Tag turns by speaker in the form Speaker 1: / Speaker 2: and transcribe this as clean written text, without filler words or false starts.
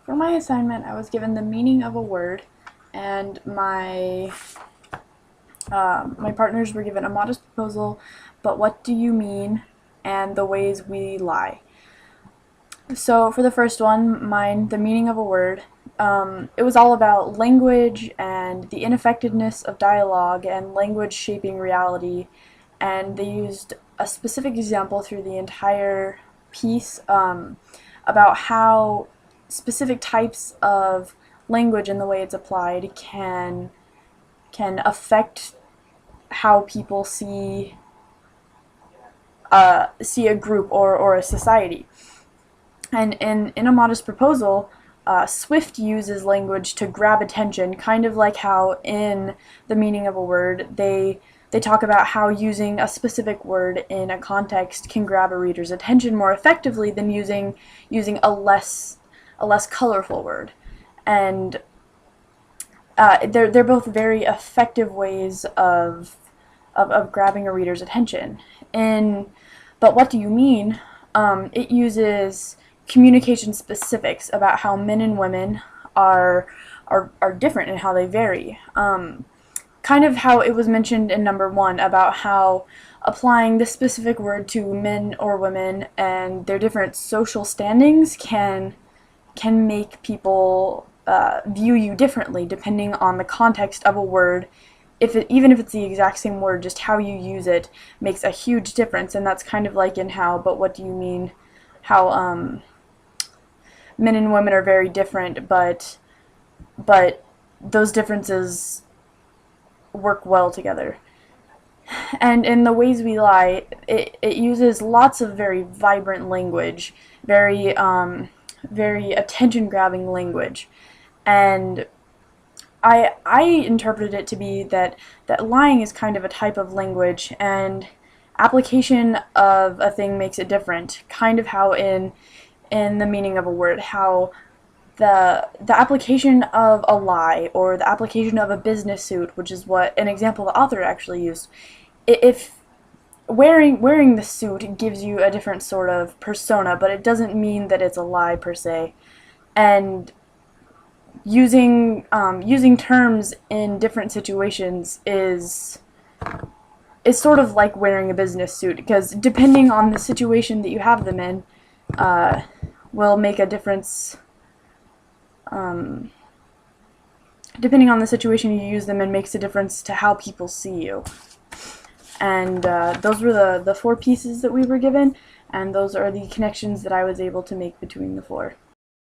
Speaker 1: For my assignment, I was given the meaning of a word, and my partners were given a modest proposal, but what do you mean, and the ways we lie. So for the first one, mine, the meaning of a word, it was all about language and the ineffectiveness of dialogue and language shaping reality, and they used a specific example through the entire piece about how specific types of language and the way it's applied can affect how people see a group or a society. And in a modest proposal, Swift uses language to grab attention, kind of like how in the meaning of a word they talk about how using a specific word in a context can grab a reader's attention more effectively than using a less colorful word. And they're both very effective ways of grabbing a reader's attention. But what do you mean? It uses communication specifics about how men and women are different and how they vary. Kind of how it was mentioned in number 1 about how applying this specific word to men or women and their different social standings can make people view you differently depending on the context of a word. Even if it's the exact same word, just how you use it makes a huge difference. And that's kind of like in how, but what do you mean? How men and women are very different, but those differences work well together. And in the ways we lie, it uses lots of very vibrant language, very attention-grabbing language, and I interpreted it to be that lying is kind of a type of language, and application of a thing makes it different. Kind of how in the meaning of a word, how the application of a lie or the application of a business suit, which is what an example the author actually used. If wearing the suit gives you a different sort of persona, but it doesn't mean that it's a lie per se. And using terms in different situations is sort of like wearing a business suit, because depending on the situation that you have them in, will make a difference. Depending on the situation you use them in makes a difference to how people see you. And those were the 4 pieces that we were given, and those are the connections that I was able to make between the 4.